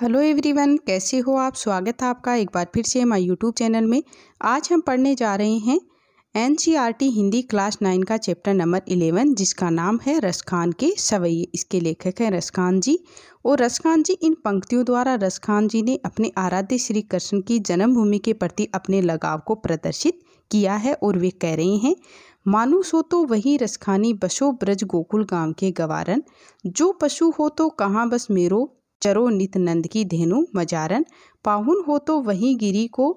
Hello everyone, कैसे हो आप। स्वागत है आपका एक बार फिर से हमारे यूट्यूब चैनल में। आज हम पढ़ने जा रहे हैं एनसीईआरटी हिंदी क्लास 9 का चैप्टर नंबर 11, जिसका नाम है रसखान के सवैये। इसके लेखक हैं रसखान जी। और रसखान जी, इन पंक्तियों द्वारा रसखान जी ने अपने आराध्य श्री कृष्ण की जन्मभूमि के प्रति अपने लगाव को प्रदर्शित किया है। और वे कह रहे हैं, मानुष हो तो वही रसखानी, बसो ब्रज गोकुल गांव के गवारन। जो पशु हो तो कहाँ बस मेरो, चरो नित नंद की धेनु मजारन। पाहुन हो तो वही गिरी को,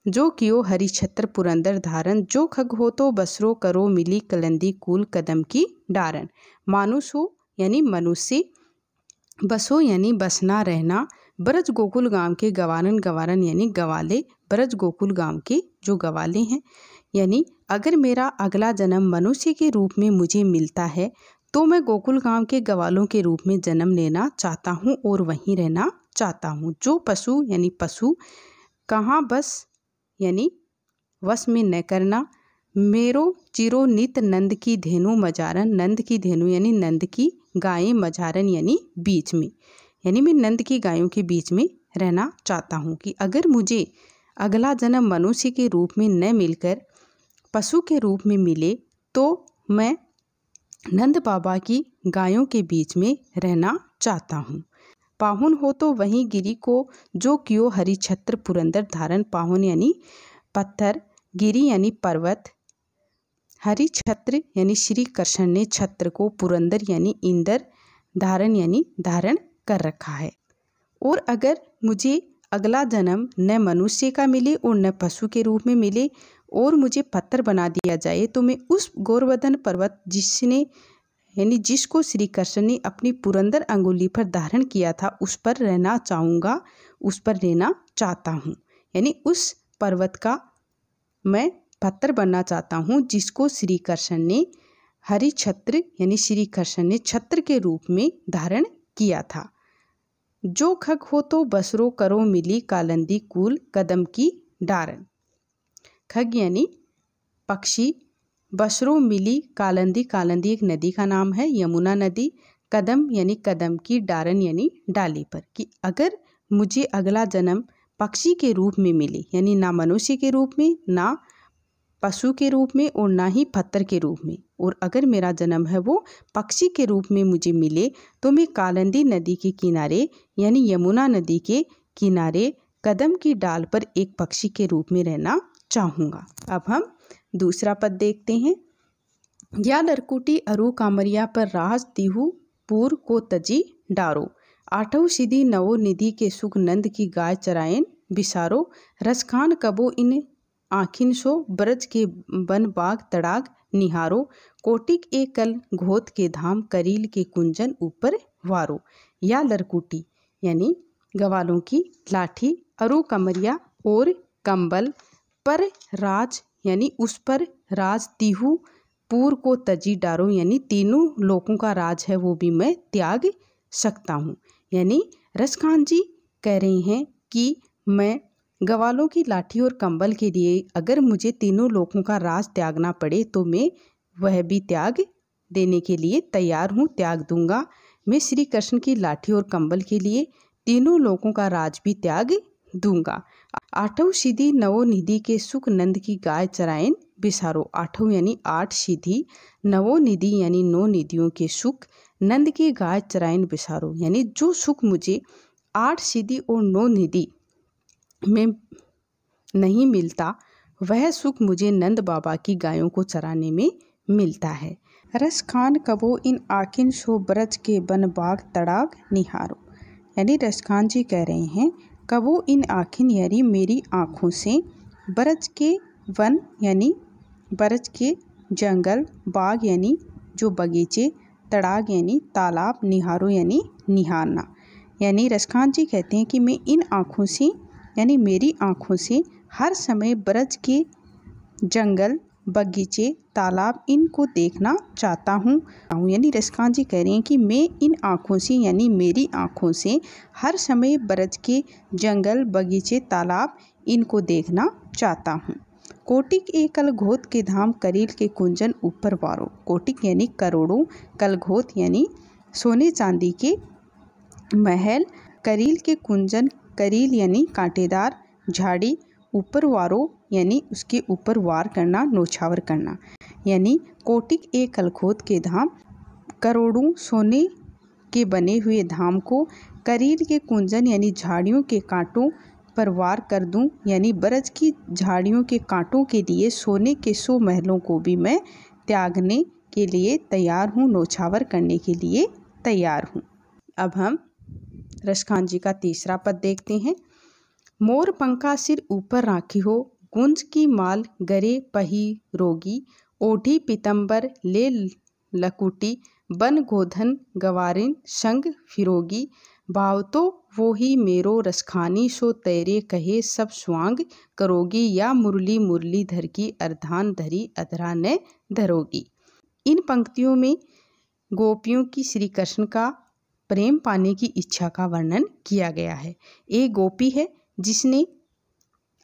जो कियो हरि छत्र पुरंदर धारन। जो खग हो तो बसरो करो मिली, कलंदी कूल कदम की डारन। मानुष हो यानी मनुष्य, बसो यानी बसना रहना, ब्रज गोकुल गांव के गवारन, गवारन यानी गवाले, ब्रज गोकुल गांव के जो गवाले हैं। यानी अगर मेरा अगला जन्म मनुष्य के रूप में मुझे मिलता है तो मैं गोकुल गांव के गवालों के रूप में जन्म लेना चाहता हूँ और वहीं रहना चाहता हूँ। जो पशु यानी पशु, कहाँ बस यानी वश में न करना, मेरो चिरो नित नंद की धेनु मजारन। नंद की धेनु यानी नंद की गायें, मजारन यानी बीच में, यानी मैं नंद की गायों के बीच में रहना चाहता हूँ। कि अगर मुझे अगला जन्म मनुष्य के रूप में न मिलकर पशु के रूप में मिले तो मैं नंद बाबा की गायों के बीच में रहना चाहता हूँ। पाहुन हो तो वहीं गिरी को, जो कियो हरि छत्र पुरंदर धारन। पाहुन यानी पत्थर, गिरी यानी पर्वत, हरि छत्र यानी श्री कृष्ण ने छत्र को, पुरंदर यानी इंद्र, धारन यानी धारण कर रखा है। और अगर मुझे अगला जन्म न मनुष्य का मिले और न पशु के रूप में मिले और मुझे पत्थर बना दिया जाए तो मैं उस गोवर्धन पर्वत जिसने यानी जिसको श्री कृष्ण ने अपनी पुरंदर अंगुली पर धारण किया था उस पर रहना चाहूँगा, उस पर रहना चाहता हूँ। यानी उस पर्वत का मैं पत्थर बनना चाहता हूँ जिसको श्री कृष्ण ने हरि छत्र यानी श्री कृष्ण ने छत्र के रूप में धारण किया था। जो खग हो तो बसरो करो मिली, कालंदी कूल कदम की डारन। खग यानी पक्षी, बसरो मिली, कालंदी, कालंदी एक नदी का नाम है, यमुना नदी, कदम यानी कदम की, डारन यानी डाली पर। कि अगर मुझे अगला जन्म पक्षी के रूप में मिले, यानी ना मनुष्य के रूप में, ना पशु के रूप में और ना ही पत्थर के रूप में, और अगर मेरा जन्म है वो पक्षी के रूप में मुझे मिले तो मैं कालंदी नदी के किनारे यानी यमुना नदी के किनारे कदम की डाल पर एक पक्षी के रूप में रहना चाहूँगा। अब हम दूसरा पद देखते हैं। या लरकुटी अरु कामरिया पर राज तिहु पूर को तजी डारो। आठव सिद्धि नवो निधि के सुख, नंद की गाय चरायन बिसारो। रसखान कबो इन आखिन सो, ब्रज के बन बाग तड़ाग निहारो। कोटिक एकल घोत के धाम, करील के कुंजन ऊपर वारो। या लरकुटी यानी गवालों की लाठी, अरु कमरिया और कंबल, पर राज यानी उस पर राज, तिहु पूर को तजी डारो यानी तीनों लोगों का राज है वो भी मैं त्याग सकता हूँ। यानी रसखान जी कह रहे हैं कि मैं गवालों की लाठी और कंबल के लिए अगर मुझे तीनों लोगों का राज त्यागना पड़े तो मैं वह भी त्याग देने के लिए तैयार हूँ, त्याग दूंगा। मैं श्री कृष्ण की लाठी और कंबल के लिए तीनों लोगों का राज भी त्याग दूंगा। आठव सिद्धि नवो निधि के सुख, नंद की गाय चरायन बिसारो। आठव यानी 8 सिद्धि, नवो निधि यानी 9 निधियों के सुख, नंद की गाय चरायन बिसारो यानी जो सुख मुझे 8 सिद्धि और 9 निधि में नहीं मिलता वह सुख मुझे नंद बाबा की गायों को चराने में मिलता है। रसखान कबो इन आखिन सो, ब्रज के बन बाग तड़ाग निहारो। यानी रसखान जी कह रहे हैं, कबो इन आखिन यानी मेरी आँखों से, ब्रज के वन यानी ब्रज के जंगल, बाग यानी जो बगीचे, तड़ाग यानी तालाब, निहारो यानी निहारना। यानी रसखान जी कहते हैं कि मैं इन आँखों से यानी मेरी आँखों से हर समय ब्रज के जंगल, बगीचे, तालाब इनको देखना चाहता हूँ। यानी रसखान जी कह रहे हैं कि मैं इन आँखों से यानी मेरी आँखों से हर समय ब्रज के जंगल, बगीचे, तालाब इनको देखना चाहता हूँ। कोटिक एकल घोत के धाम, करील के कुंजन ऊपर वारो। कोटिक यानी करोड़ों, कल घोत यानी सोने चांदी के महल, करील के कुंजन, करील यानी कांटेदार, झाड़ी, ऊपर वारो यानी उसके ऊपर वार करना, नौछावर करना। यानी कोटिक एक कलखोद के धाम, करोड़ों सोने के बने हुए धाम को करील के कुंजन यानी झाड़ियों के कांटों पर वार कर दूं, यानी बरज की झाड़ियों के कांटों के लिए सोने के 100 महलों को भी मैं त्यागने के लिए तैयार हूँ, नौछावर करने के लिए तैयार हूँ। अब हम रसखान जी का तीसरा पद देखते हैं। मोर पंखा सिर ऊपर राखी हो, गुंज की माल गरे पही रोगी, ओढ़ी पीतंबर ले लकुटी, बन गोधन गवारिन संग फिरोगी, भाव तो वो ही मेरो रसखानी, सो तेरे कहे सब स्वांग करोगी, या मुरली मुरली धर की अर्धान धरी अधरा ने धरोगी। इन पंक्तियों में गोपियों की श्री कृष्ण का प्रेम पाने की इच्छा का वर्णन किया गया है। एक गोपी है जिसने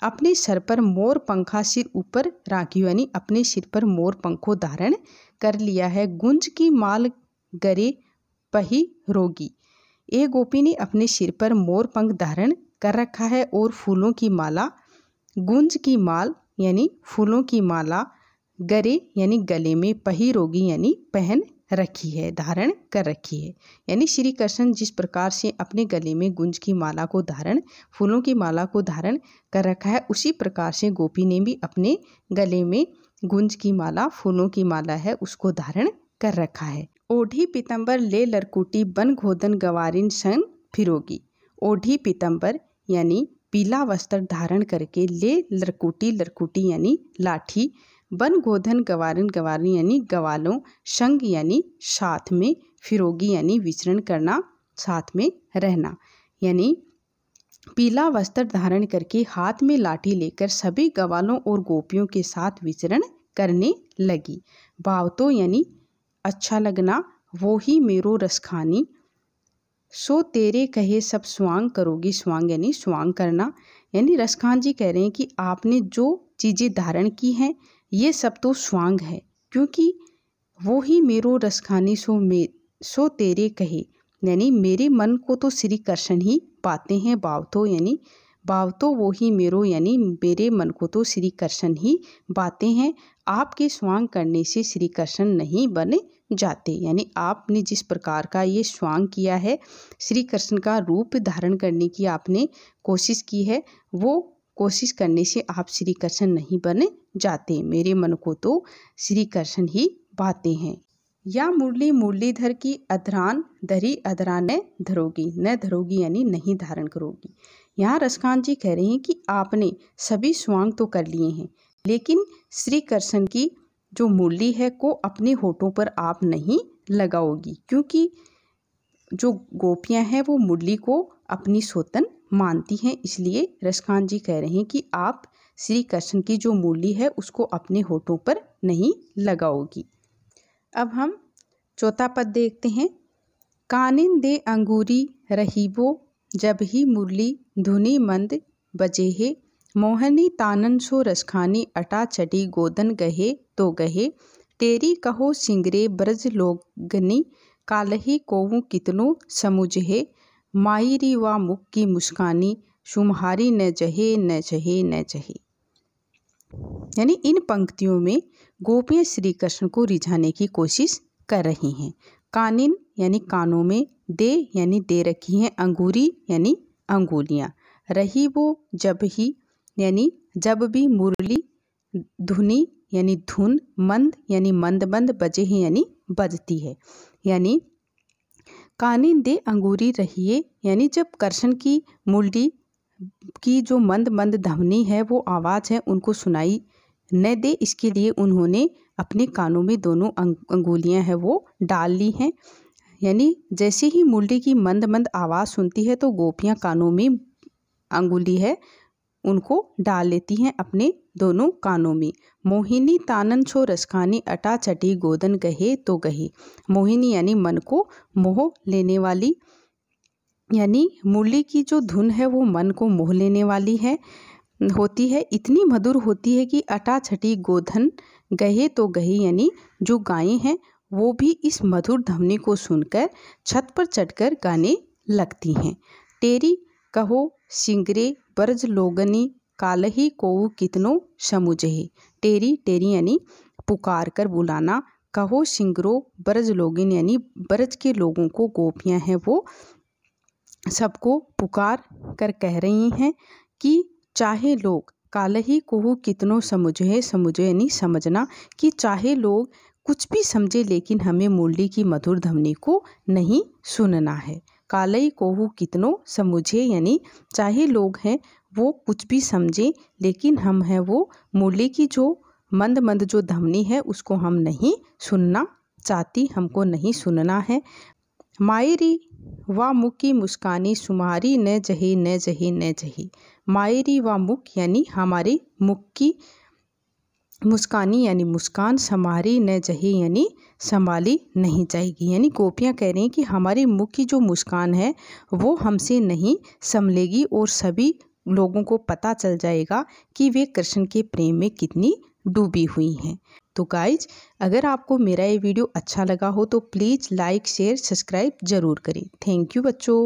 अपने सर पर मोर पंखा सिर ऊपर राखी यानी अपने सिर पर मोर पंखों धारण कर लिया है। गुंज की माल गरे पही रोगी, एक गोपी ने अपने सिर पर मोर पंख धारण कर रखा है और फूलों की माला, गुंज की माल यानी फूलों की माला, गरे यानी गले में, पही रोगी यानी पहन रखी है, धारण कर रखी है। यानी श्री कृष्ण जिस प्रकार से अपने गले में गुंज की माला को धारण, फूलों की माला को धारण कर रखा है, उसी प्रकार से गोपी ने भी अपने गले में गुंज की माला, फूलों की माला है, उसको धारण कर रखा है। ओढ़ी पीतंबर ले लरकुटी, बन गोधन गवारिन संग फिरोगी। ओढ़ी पीतंबर यानी पीला वस्त्र धारण करके, ले लरकुटी, लरकुटी यानी लाठी, बन गोधन गवारिन, गवारिन यानी गवालों, संग यानी साथ में, फिरोगी यानी विचरण करना, साथ में रहना। यानी पीला वस्त्र धारण करके हाथ में लाठी लेकर सभी गवालों और गोपियों के साथ विचरण करने लगी। भाव तो यानी अच्छा लगना, वो ही मेरो रसखानी, सो तेरे कहे सब स्वांग करोगी, स्वांग यानी स्वांग करना। यानी रसखान जी कह रहे हैं कि आपने जो चीज़ें धारण की हैं ये सब तो स्वांग है, क्योंकि वो ही मेरो रसखानी, सो तेरे कहे यानी मेरे मन को तो श्री कृष्ण ही पाते हैं। भाव तो यानी भाव तो वो ही मेरो यानी मेरे मन को तो श्री कृष्ण ही बाते हैं, आपके स्वांग करने से श्री कृष्ण नहीं बने जाते। यानी आपने जिस प्रकार का ये स्वांग किया है, श्री कृष्ण का रूप धारण करने की आपने कोशिश की है, वो कोशिश करने से आप श्री कृष्ण नहीं बने जाते, मेरे मन को तो श्री कृष्ण ही बाते हैं। या मुरली मुरलीधर की अधरान धरी अधरा न धरोगी, न धरोगी यानी नहीं धारण करोगी। यहाँ रसखान जी कह रहे हैं कि आपने सभी स्वांग तो कर लिए हैं, लेकिन श्री कृष्ण की जो मुरली है को अपने होठों पर आप नहीं लगाओगी, क्योंकि जो गोपियां हैं वो मुरली को अपनी सोतन मानती हैं। इसलिए रसखान जी कह रहे हैं कि आप श्री कृष्ण की जो मुरली है उसको अपने होठों पर नहीं लगाओगी। अब हम चौथा पद देखते हैं। कानिन दे अंगूरी रहीबो, जब ही मुरली धुनी मंद बजे है, मोहनी तानन सो रसखानी, अटा चटी गोदन गहे तो गहे, तेरी कहो सिंगरे ब्रज लोगनी, कालही कोवू कितनो समुझे, मायरी वा मुख की मुस्कानी, सुम्हारी न जहे न जहे न जहे। यानी इन पंक्तियों में गोपियाँ श्री कृष्ण को रिझाने की कोशिश कर रही हैं। कानिन यानी कानों में, दे यानी दे रखी हैं, अंगूरी यानी अंगुलियाँ, रही वो जब ही यानी जब भी, मुरली धुनी यानी धुन, मंद यानी मंद मंद, बजे हैं यानी बजती है। यानी कानिन दे अंगूरी रहिए यानी जब कृष्ण की मुरली की जो मंद मंद ध्वनि है, वो आवाज़ है, उनको सुनाई न दे, इसके लिए उन्होंने अपने कानों में दोनों अंगुलियां हैं वो डाल ली हैं। यानी जैसे ही मुरली की मंद मंद आवाज़ सुनती है तो गोपियां कानों में अंगुली है उनको डाल लेती हैं अपने दोनों कानों में। मोहिनी तानन छो रसखानी, अटा चटी गोदन गहे तो गहे। मोहिनी यानी मन को मोह लेने वाली, यानी मुरली की जो धुन है वो मन को मोह लेने वाली होती है, इतनी मधुर होती है कि अटा छटी गोधन गहे तो गहे, यानी जो गायें हैं वो भी इस मधुर ध्वनि को सुनकर छत पर चढ़कर गाने लगती हैं। टेरी कहो सिंगरे ब्रज लोगनी कालही कोऊ कितनो समुझे। टेरी टेरी यानी पुकार कर बुलाना, कहो सिंगरो ब्रज लोगिन यानी ब्रज के लोगों को, गोपियाँ हैं वो सबको पुकार कर कह रही हैं कि चाहे लोग कालही कोहू कितनो समुझे, समुझे यानी समझना, कि चाहे लोग कुछ भी समझे लेकिन हमें मुरली की मधुर ध्वनि को नहीं सुनना है। कालही कोहू कितनो समुझे यानी चाहे लोग हैं वो कुछ भी समझे लेकिन हम हैं वो मुरली की जो मंद मंद जो ध्वनि है उसको हम नहीं सुनना चाहती, हमको नहीं सुनना है। मायरी व मुख की मुस्कानी सुमारी न जही न जही न जही। मायरी व मुख यानी हमारी मुख की मुस्कानी यानी मुस्कान, समारी न जही यानी संभाली नहीं जाएगी। यानी गोपियाँ कह रही हैं कि हमारी मुख की जो मुस्कान है वो हमसे नहीं संभलेगी और सभी लोगों को पता चल जाएगा कि वे कृष्ण के प्रेम में कितनी डूबी हुई हैं। तो गाइज, अगर आपको मेरा ये वीडियो अच्छा लगा हो तो प्लीज़ लाइक शेयर सब्सक्राइब ज़रूर करें। थैंक यू बच्चों।